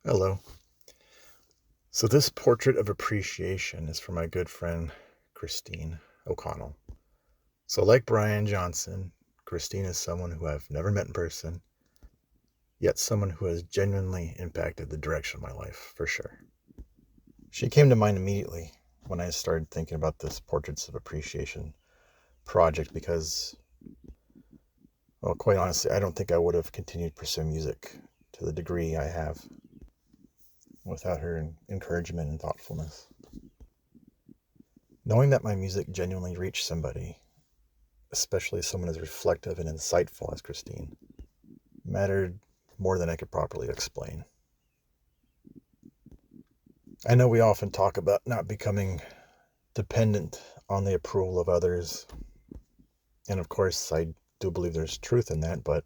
Hello. So this portrait of appreciation is for my good friend, Christine O'Connell. So like Brian Johnson, Christine is someone who I've never met in person, yet someone who has genuinely impacted the direction of my life, for sure. She came to mind immediately when I started thinking about this Portraits of Appreciation project because, well, quite honestly, I don't think I would have continued pursuing music to the degree I have without her encouragement and thoughtfulness. Knowing that my music genuinely reached somebody, especially someone as reflective and insightful as Christine, mattered more than I could properly explain. I know we often talk about not becoming dependent on the approval of others, and of course, I do believe there's truth in that, but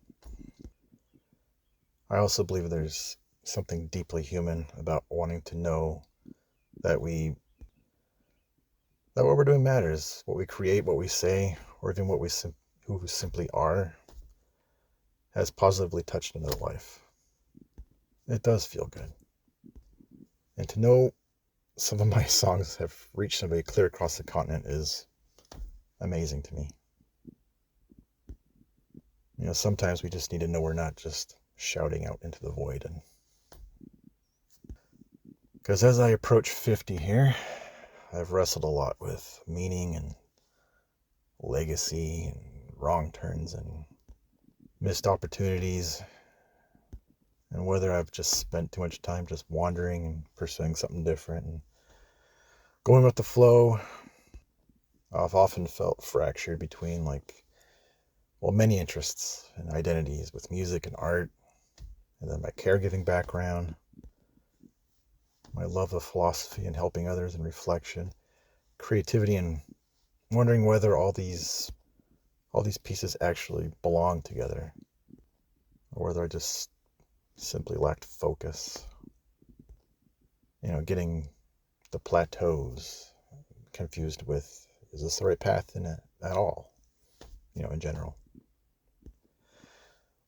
I also believe there's something deeply human about wanting to know that what we're doing matters, what we create, what we say, or even who we simply are, has positively touched another life. It does feel good. And to know some of my songs have reached somebody clear across the continent is amazing to me. Sometimes we just need to know we're not just shouting out into the void. And because as I approach 50 here, I've wrestled a lot with meaning and legacy and wrong turns and missed opportunities, and whether I've just spent too much time just wandering and pursuing something different and going with the flow. I've often felt fractured between many interests and identities with music and art, and then my caregiving background, my love of philosophy and helping others and reflection, creativity, and wondering whether all these pieces actually belong together, or whether I just simply lacked focus. Getting the plateaus confused with, is this the right path in it at all? In general.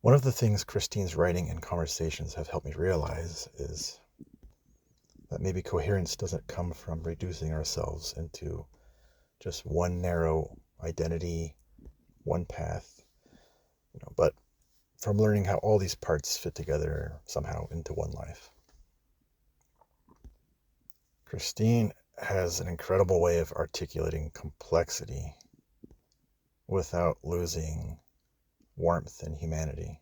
One of the things Christine's writing and conversations have helped me realize is that maybe coherence doesn't come from reducing ourselves into just one narrow identity, one path, but from learning how all these parts fit together somehow into one life. Christine has an incredible way of articulating complexity without losing warmth and humanity.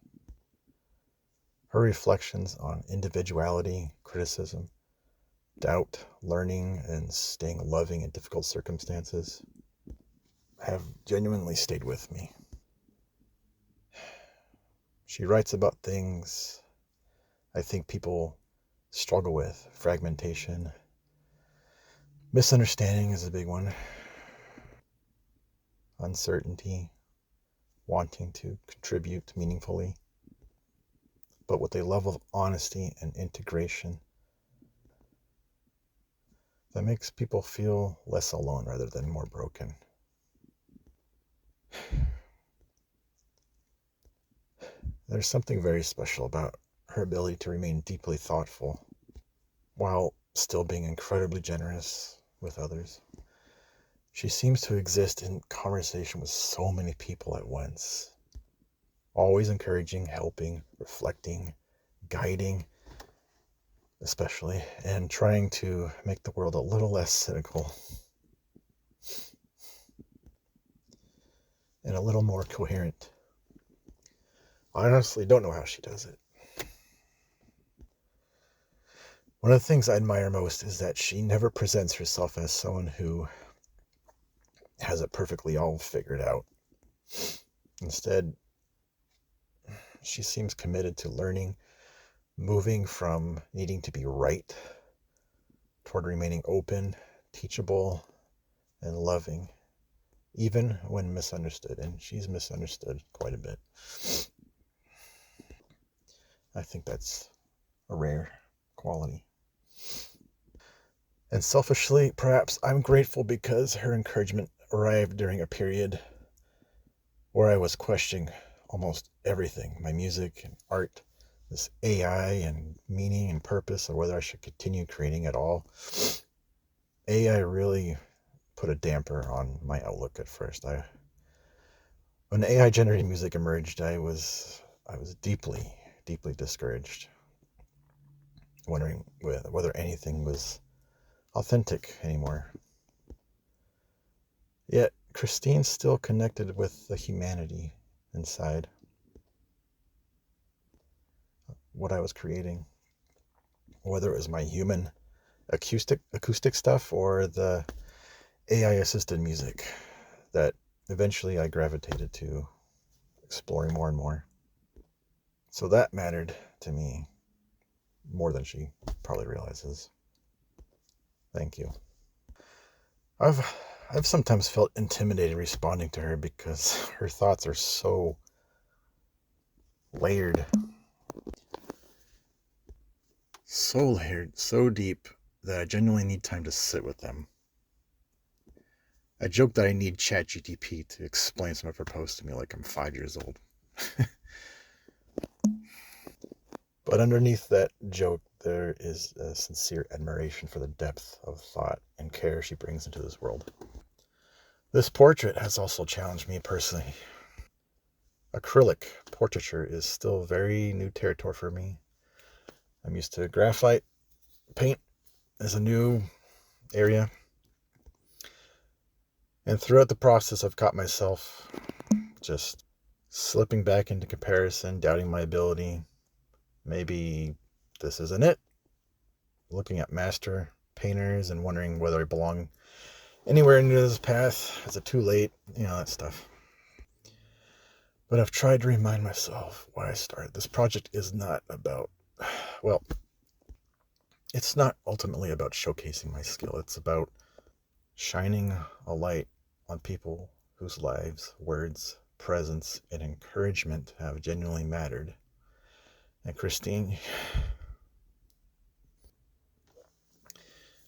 Her reflections on individuality, criticism, doubt, learning, and staying loving in difficult circumstances have genuinely stayed with me. She writes about things I think people struggle with. Fragmentation. Misunderstanding is a big one. Uncertainty. Wanting to contribute meaningfully, but with a level of honesty and integration that makes people feel less alone rather than more broken. There's something very special about her ability to remain deeply thoughtful while still being incredibly generous with others. She seems to exist in conversation with so many people at once, always encouraging, helping, reflecting, guiding, especially, and trying to make the world a little less cynical and a little more coherent. I honestly don't know how she does it. One of the things I admire most is that she never presents herself as someone who has it perfectly all figured out. Instead, she seems committed to learning, moving from needing to be right toward remaining open, teachable, and loving, even when misunderstood. And she's misunderstood quite a bit. I think that's a rare quality. And selfishly, perhaps I'm grateful because her encouragement arrived during a period where I was questioning almost everything, my music and art, this AI and meaning and purpose, or whether I should continue creating at all. AI really put a damper on my outlook at first. When AI generated music emerged, I was deeply, deeply discouraged, wondering whether anything was authentic anymore. Yet Christine still connected with the humanity inside what I was creating, whether it was my human acoustic stuff or the AI assisted music that eventually I gravitated to exploring more and more. So that mattered to me more than she probably realizes. Thank you. I've sometimes felt intimidated responding to her because her thoughts are so layered, so deep that I genuinely need time to sit with them. I joke that I need ChatGPT to explain some of her posts to me like I'm 5 years old. But underneath that joke, there is a sincere admiration for the depth of thought and care she brings into this world. This portrait has also challenged me personally. Acrylic portraiture is still very new territory for me. I'm used to graphite paint as a new area. And throughout the process, I've caught myself just slipping back into comparison, doubting my ability. Maybe this isn't it. Looking at master painters and wondering whether I belong anywhere near this path. Is it too late? That stuff. But I've tried to remind myself why I started. This project is not about, well, it's not ultimately about showcasing my skill. It's about shining a light on people whose lives, words, presence, and encouragement have genuinely mattered. And Christine,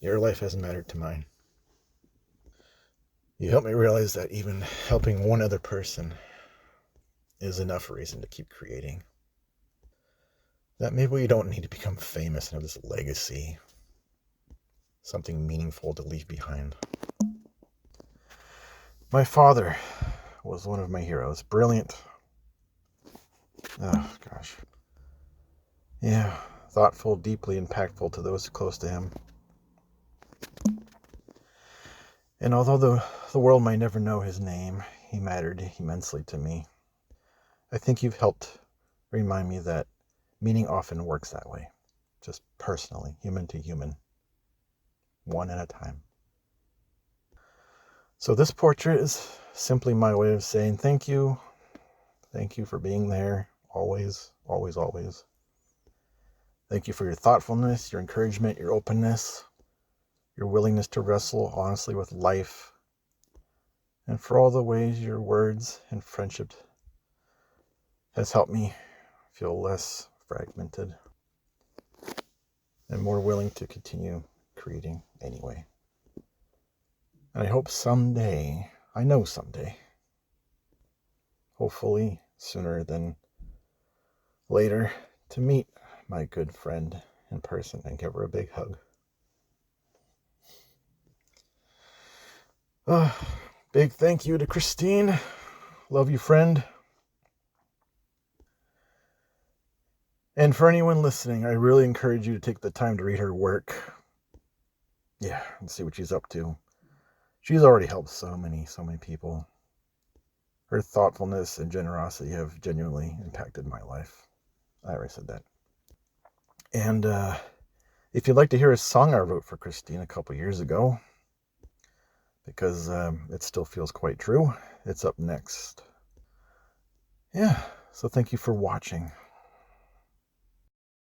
your life has mattered to mine. You helped me realize that even helping one other person is enough reason to keep creating. That maybe we don't need to become famous and have this legacy, something meaningful to leave behind. My father was one of my heroes. Brilliant. Oh, gosh. Yeah, thoughtful, deeply impactful to those close to him. And although the world might never know his name, he mattered immensely to me. I think you've helped remind me that meaning often works that way. Just personally, human to human. One at a time. So this portrait is simply my way of saying thank you. Thank you for being there. Always, always, always. Thank you for your thoughtfulness, your encouragement, your openness, your willingness to wrestle honestly with life, and for all the ways your words and friendship has helped me feel less fragmented and more willing to continue creating anyway. And I hope someday, I know someday, hopefully sooner than later, to meet my good friend in person and give her a big hug. Big thank you to Christine. Love you, friend. And for anyone listening, I really encourage you to take the time to read her work. Yeah, and see what she's up to. She's already helped so many people. Her thoughtfulness and generosity have genuinely impacted my life. I already said that. And if you'd like to hear a song I wrote for Christine a couple years ago, because it still feels quite true, it's up next. Yeah, so thank you for watching.